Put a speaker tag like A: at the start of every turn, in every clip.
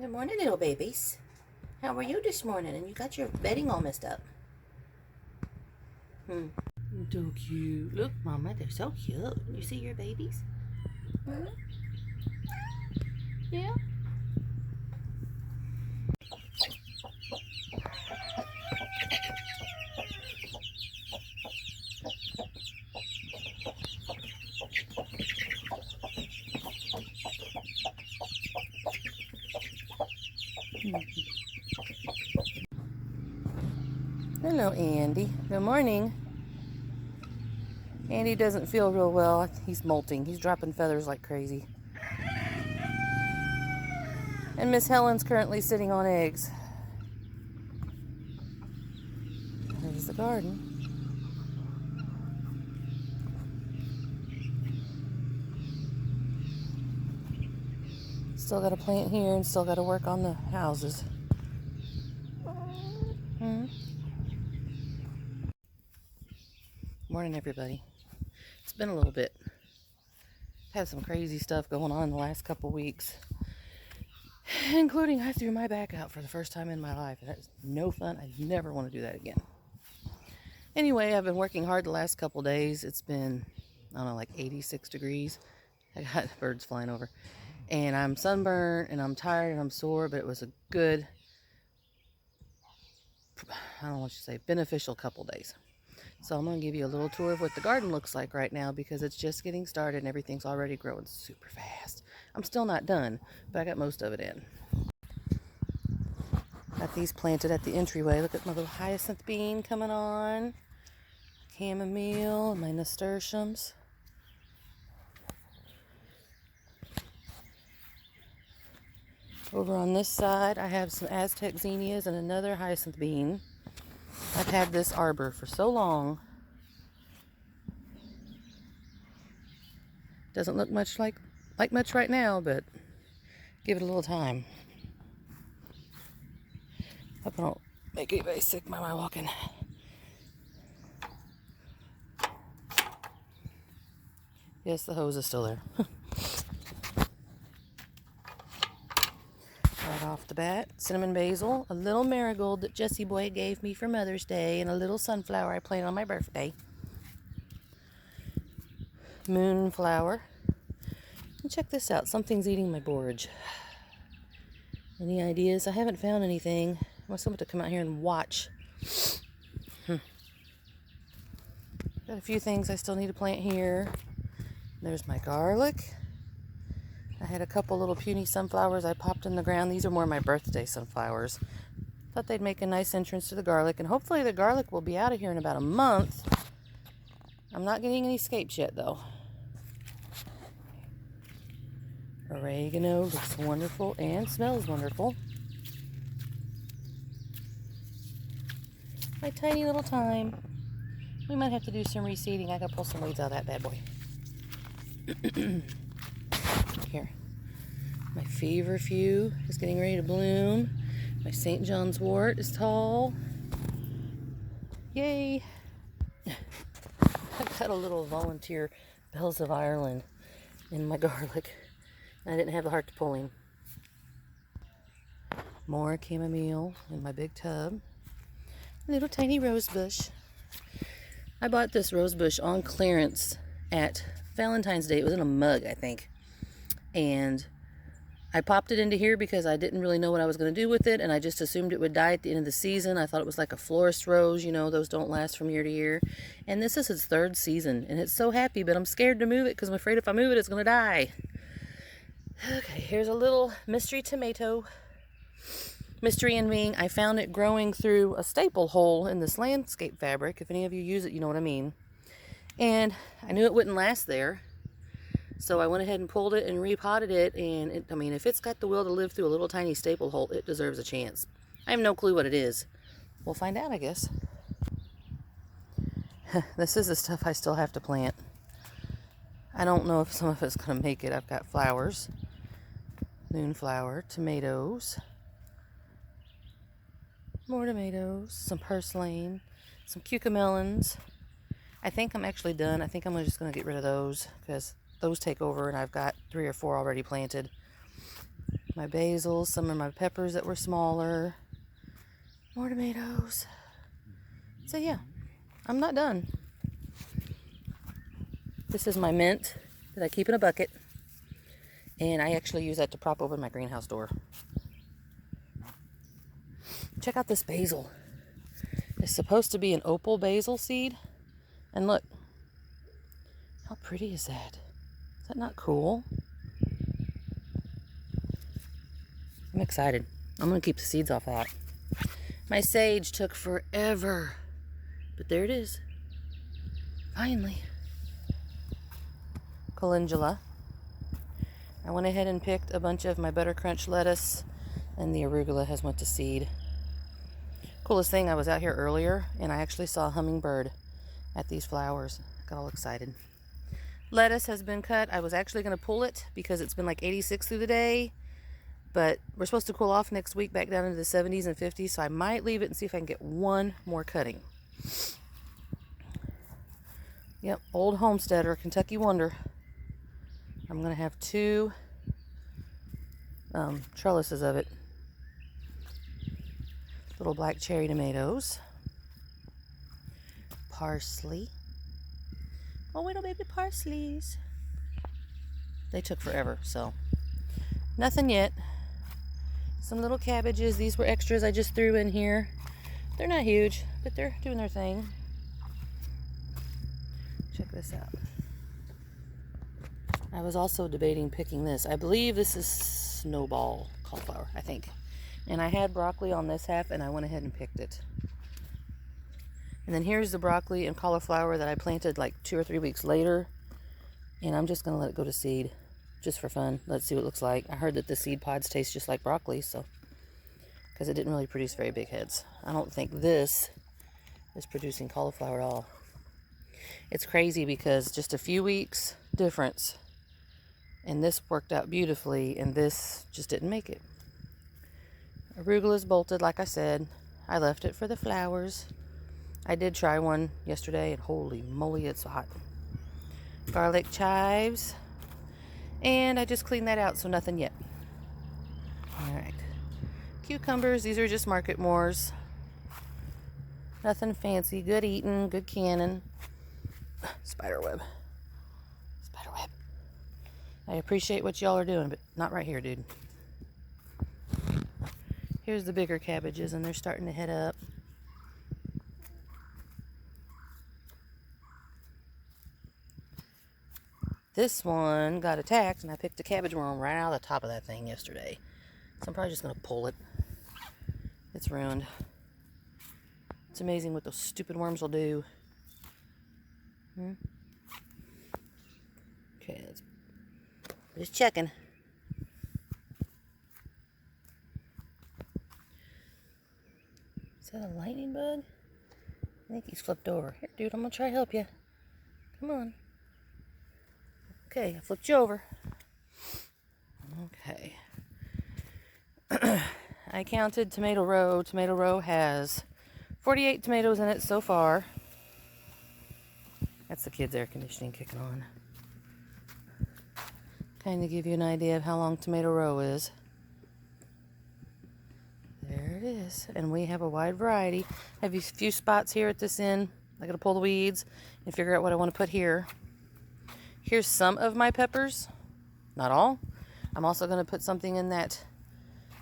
A: Good morning, little babies. How are you this morning? And you got your bedding all messed up. So cute. Look, Mama, they're so cute. You see your babies? Yeah. Hello, Andy. Good morning. Andy doesn't feel real well. He's molting. He's dropping feathers like crazy. And Miss Helen's currently sitting on eggs. There's the garden. Still got to plant here and still got to work on the houses. Morning, everybody. It's been a little bit. Had some crazy stuff going on in the last couple weeks, including I threw my back out for the first time in my life. That is no fun. I never want to do that again. Anyway, I've been working hard the last couple days. It's been, I don't know, like 86 degrees. I got birds flying over. And I'm sunburned and I'm tired and I'm sore, but it was a good, I don't know what you say, beneficial couple days. So I'm going to give you a little tour of what the garden looks like right now because it's just getting started and everything's already growing super fast. I'm still not done, but I got most of it in. Got these planted at the entryway. Look at my little hyacinth bean coming on. Chamomile, my nasturtiums. Over on this side, I have some Aztec zinnias and another hyacinth bean. I've had this arbor for so long. Doesn't look much like much right now, but give it a little time. Hope I don't make anybody sick by my walking. Yes, the hose is still there. Right off the bat, cinnamon basil, a little marigold that Jessie Boy gave me for Mother's Day, and a little sunflower I planted on my birthday. Moonflower. And check this out, something's eating my borage. Any ideas? I haven't found anything. I want someone to come out here and watch. Got a few things I still need to plant here. There's my garlic. I had a couple little puny sunflowers I popped in the ground. These are more my birthday sunflowers. Thought they'd make a nice entrance to the garlic, and hopefully the garlic will be out of here in about a month. I'm not getting any scapes yet, though. Oregano looks wonderful and smells wonderful. My tiny little thyme. We might have to do some reseeding. I gotta pull some weeds out of that bad boy. Here. My feverfew is getting ready to bloom. My St. John's wort is tall. Yay! I've got a little volunteer Bells of Ireland in my garlic. I didn't have the heart to pull him. More chamomile in my big tub. A little tiny rose bush. I bought this rose bush on clearance at Valentine's Day. It was in a mug, I think. And I popped it into here because I didn't really know what I was going to do with it, and I just assumed it would die at the end of the season. I thought it was like a florist rose, you know, those don't last from year to year. And this is its third season, and it's so happy, but I'm scared to move it because I'm afraid if I move it, it's going to die. Okay, here's a little mystery tomato. Mystery in being I found it growing through a staple hole in this landscape fabric. If any of you use it, you know what I mean. And I knew it wouldn't last there. So I went ahead and pulled it and repotted it, and I mean, if it's got the will to live through a little tiny staple hole, it deserves a chance. I have no clue what it is. We'll find out, I guess. This is the stuff I still have to plant. I don't know if some of it's going to make it. I've got flowers, moonflower, tomatoes, more tomatoes, some purslane, some cucamelons. I think I'm actually done. I think I'm just going to get rid of those because those take over, and I've got 3 or 4 already planted. My basil, some of my peppers that were smaller. More tomatoes. So yeah, I'm not done. This is my mint that I keep in a bucket. And I actually use that to prop open my greenhouse door. Check out this basil. It's supposed to be an opal basil seed. And look, how pretty is that? Is that not cool? I'm excited. I'm going to keep the seeds off that. My sage took forever. But there it is. Finally. Calendula. I went ahead and picked a bunch of my butter crunch lettuce, and the arugula has went to seed. Coolest thing, I was out here earlier and I actually saw a hummingbird at these flowers. Got all excited. Lettuce has been cut. I was actually going to pull it because it's been like 86 through the day, but we're supposed to cool off next week back down into the 70s and 50s, so I might leave it and see if I can get one more cutting. Yep, Old Homesteader, Kentucky Wonder. I'm going to have two trellises of it. Little black cherry tomatoes. Parsley. Oh, little baby parsleys. They took forever, so nothing yet. Some little cabbages. These were extras I just threw in here. They're not huge, but they're doing their thing. Check this out. I was also debating picking this. I believe this is Snowball Cauliflower, I think. And I had broccoli on this half, and I went ahead and picked it. And then here's the broccoli and cauliflower that I planted like 2 or 3 weeks later. And I'm just going to let it go to seed, just for fun. Let's see what it looks like. I heard that the seed pods taste just like broccoli, so, because it didn't really produce very big heads. I don't think this is producing cauliflower at all. It's crazy because just a few weeks difference, and this worked out beautifully, and this just didn't make it. Arugula is bolted, like I said. I left it for the flowers. I did try one yesterday, and holy moly, it's hot. Garlic chives. And I just cleaned that out, so nothing yet. Alright. Cucumbers, these are just Market Moors. Nothing fancy. Good eating, good canning. Spiderweb. Spiderweb. I appreciate what y'all are doing, but not right here, dude. Here's the bigger cabbages, and they're starting to head up. This one got attacked, and I picked a cabbage worm right out of the top of that thing yesterday. So I'm probably just going to pull it. It's ruined. It's amazing what those stupid worms will do. Okay, let's just checking. Is that a lightning bug? I think he's flipped over. Here, dude, I'm going to try to help you. Come on. Okay, I flipped you over. Okay. I counted Tomato Row. Tomato Row has 48 tomatoes in it so far. That's the kids' air conditioning kicking on. Kind of give you an idea of how long Tomato Row is. There it is. And we have a wide variety. I have a few spots here at this end. I gotta pull the weeds and figure out what I want to put here. Here's some of my peppers. Not all. I'm also going to put something in that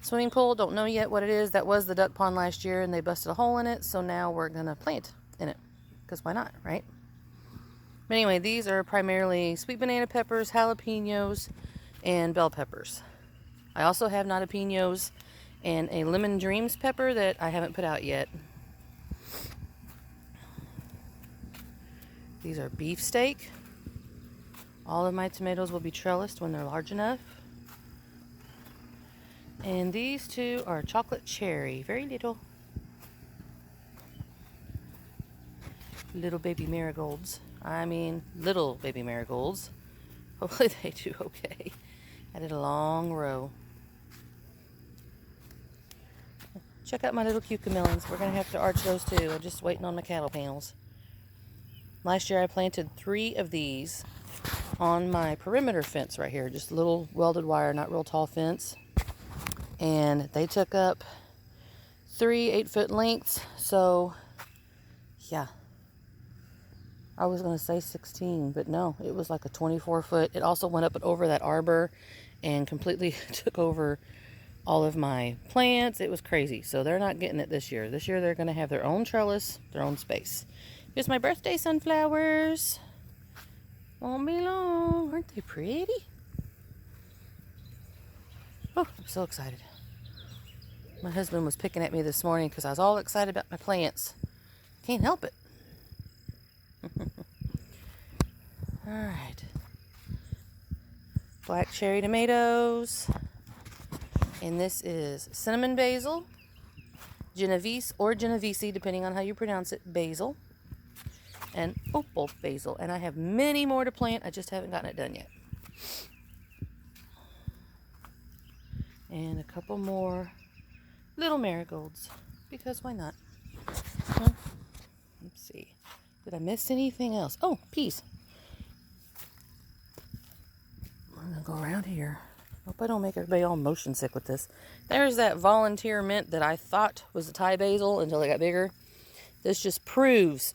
A: swimming pool. Don't know yet what it is. That was the duck pond last year, and they busted a hole in it. So now we're going to plant in it. Because why not, right? But anyway, these are primarily sweet banana peppers, jalapenos, and bell peppers. I also have jalapenos and a lemon dreams pepper that I haven't put out yet. These are beefsteak. All of my tomatoes will be trellised when they're large enough. And these two are chocolate cherry. Very little. Little baby marigolds. I mean, little baby marigolds. Hopefully they do okay. I did a long row. Check out my little cucamelons. We're going to have to arch those too. I'm just waiting on my cattle panels. Last year I planted 3 of these on my perimeter fence right here. Just a little welded wire, not real tall fence. And they took up 3 8-foot lengths. So, yeah. I was going to say 16, but no, it was like a 24-foot. It also went up and over that arbor and completely took over all of my plants. It was crazy. So they're not getting it this year. This year they're going to have their own trellis, their own space. Here's my birthday sunflowers. Won't be long. Aren't they pretty? Oh, I'm so excited. My husband was picking at me this morning because I was all excited about my plants. Can't help it. All right. Black cherry tomatoes. And this is cinnamon basil, Genovese or Genovese, depending on how you pronounce it, basil, and opal basil. And I have many more to plant. I just haven't gotten it done yet. And a couple more little marigolds, because why not? Huh? Let's see. Did I miss anything else? Oh, peas. I'm going to go around here. Hope I don't make everybody all motion sick with this. There's that volunteer mint that I thought was a Thai basil until it got bigger. This just proves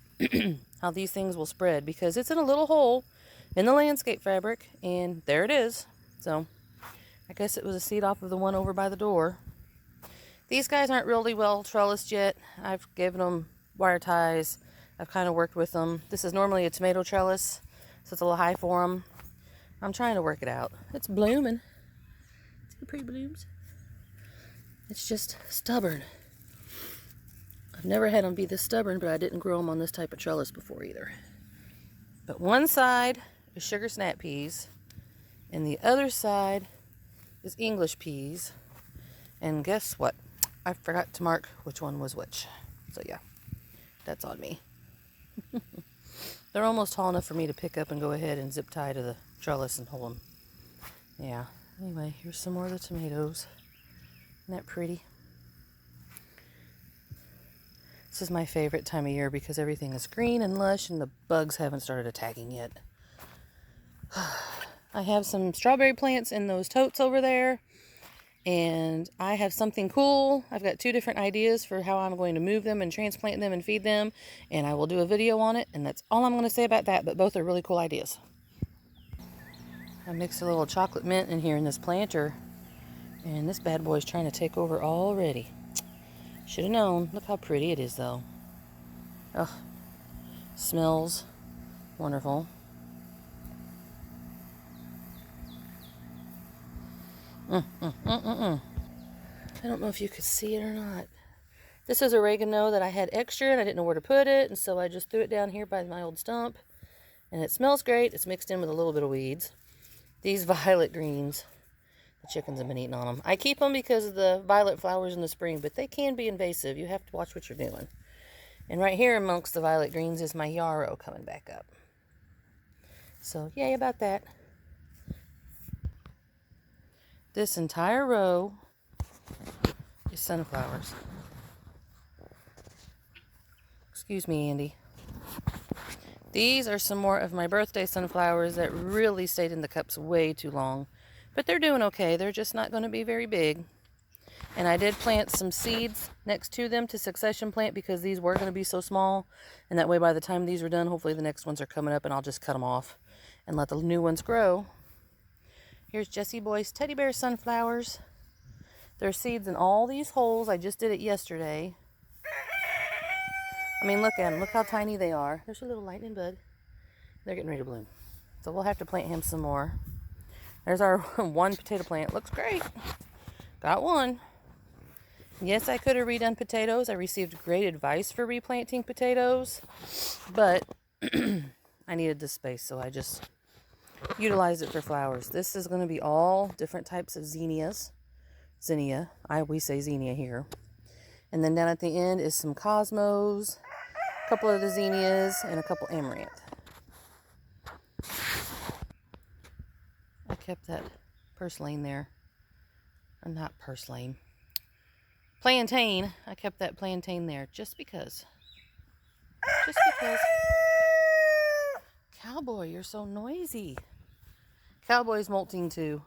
A: how these things will spread, because it's in a little hole in the landscape fabric, and there it is. So I guess it was a seed off of the one over by the door. These guys aren't really well trellised yet. I've given them wire ties. I've kind of worked with them. This is normally a tomato trellis, so it's a little high for them. I'm trying to work it out. It's blooming. See pretty blooms? It's just stubborn. I've never had them be this stubborn, but I didn't grow them on this type of trellis before either. But one side is sugar snap peas, and the other side is English peas. And guess what? I forgot to mark which one was which. So yeah, that's on me. They're almost tall enough for me to pick up and go ahead and zip tie to the trellis and hold them. Yeah. Anyway, here's some more of the tomatoes. Isn't that pretty? This is my favorite time of year because everything is green and lush and the bugs haven't started attacking yet. I have some strawberry plants in those totes over there. And I have something cool. I've got 2 different ideas for how I'm going to move them and transplant them and feed them. And I will do a video on it. And that's all I'm going to say about that. But both are really cool ideas. I mixed a little chocolate mint in here in this planter. And this bad boy is trying to take over already. Should have known. Look how pretty it is though. Ugh. Smells wonderful. I don't know if you could see it or not. This is oregano that I had extra and I didn't know where to put it, and so I just threw it down here by my old stump. And it smells great. It's mixed in with a little bit of weeds. These violet greens, the chickens have been eating on them. I keep them because of the violet flowers in the spring, but they can be invasive. You have to watch what you're doing. And right here amongst the violet greens is my yarrow coming back up. So yay about that. This entire row is sunflowers. Excuse me, Andy. These are some more of my birthday sunflowers that really stayed in the cups way too long. But they're doing okay. They're just not going to be very big. And I did plant some seeds next to them to succession plant because these were going to be so small. And that way by the time these are done, hopefully the next ones are coming up and I'll just cut them off and let the new ones grow. Here's Jessie Boy's teddy bear sunflowers. There are seeds in all these holes. I just did it yesterday. I mean, look at them. Look how tiny they are. There's a little lightning bud. They're getting ready to bloom. So we'll have to plant him some more. There's our one potato plant. Looks great. Got one. Yes, I could have redone potatoes. I received great advice for replanting potatoes. But I needed this space, so I just utilized it for flowers. This is going to be all different types of zinnias. Zinnia. We say zinnia here. And then down at the end is some cosmos, a couple of the zinnias, and a couple amaranth. I kept that purslane there. Or not purslane. Plantain. I kept that plantain there just because. Just because. Cowboy, you're so noisy. Cowboy's molting too.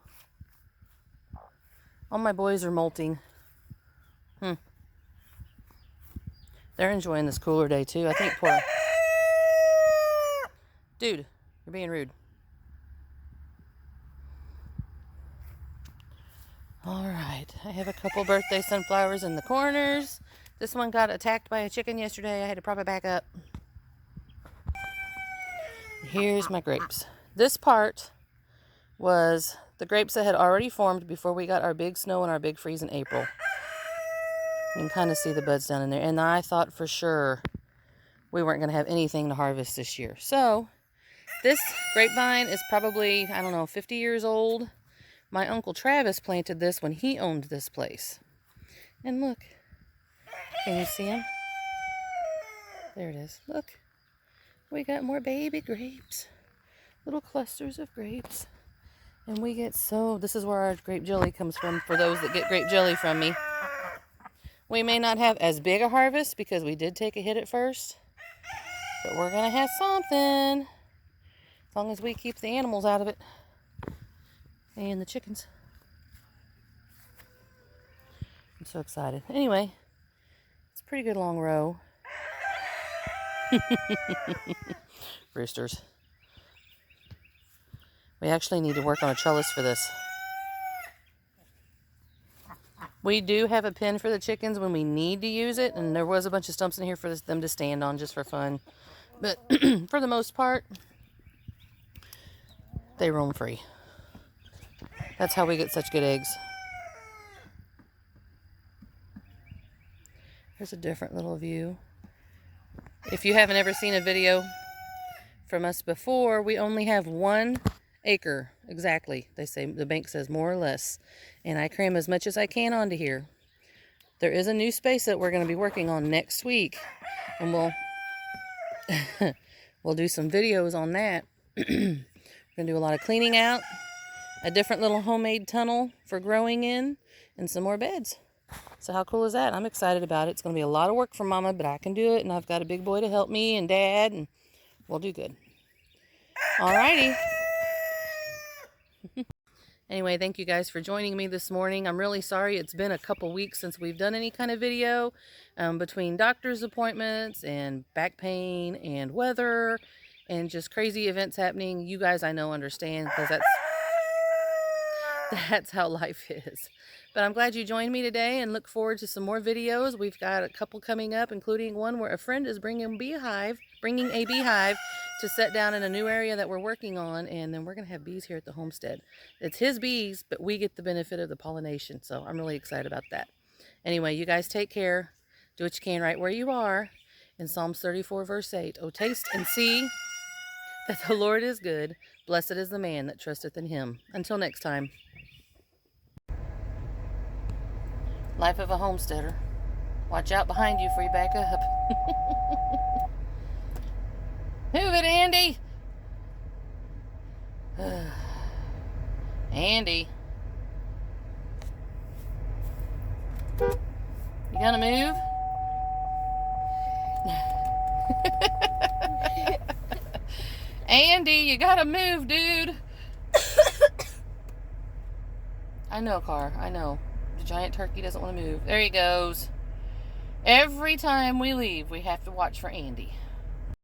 A: All my boys are molting. They're enjoying this cooler day too. I think poor... Dude, you're being rude. Alright, I have a couple birthday sunflowers in the corners. This one got attacked by a chicken yesterday. I had to prop it back up. Here's my grapes. This part was the grapes that had already formed before we got our big snow and our big freeze in April. You can kind of see the buds down in there. And I thought for sure we weren't going to have anything to harvest this year. So this grapevine is probably, I don't know, 50 years old. My Uncle Travis planted this when he owned this place. And look. Can you see him? There it is. Look. We got more baby grapes. Little clusters of grapes. And we get this is where our grape jelly comes from for those that get grape jelly from me. We may not have as big a harvest because we did take a hit at first. But we're going to have something. As long as we keep the animals out of it. And the chickens. I'm so excited. Anyway, it's a pretty good long row. Roosters. We actually need to work on a trellis for this. We do have a pen for the chickens when we need to use it, and there was a bunch of stumps in here for them to stand on just for fun. But for the most part, they roam free. That's how we get such good eggs. Here's a different little view. If you haven't ever seen a video from us before, we only have 1 acre exactly. They say, the bank says more or less. And I cram as much as I can onto here. There is a new space that we're going to be working on next week. And we'll do some videos on that. We're going to do a lot of cleaning out. A different little homemade tunnel for growing in. And some more beds. So how cool is that? I'm excited about it. It's going to be a lot of work for Mama, but I can do it. And I've got a big boy to help me and Dad. And we'll do good. Alrighty. Anyway, thank you guys for joining me this morning. I'm really sorry it's been a couple weeks since we've done any kind of video. Between doctor's appointments and back pain and weather and just crazy events happening. You guys I know understand because that's how life is. But I'm glad you joined me today and look forward to some more videos. We've got a couple coming up, including one where a friend is bringing a beehive to set down in a new area that we're working on. And then we're going to have bees here at the homestead. It's his bees, but we get the benefit of the pollination. So I'm really excited about that. Anyway, you guys take care. Do what you can right where you are. In Psalms 34 verse 8, "Oh, taste and see that the Lord is good. Blessed is the man that trusteth in him." Until next time. Life of a homesteader. Watch out behind you before you back up. Move it, Andy. Andy. You gonna move? Andy, you gotta move, dude. I know, Car. I know. The giant turkey doesn't want to move. There he goes. Every time we leave, we have to watch for Andy.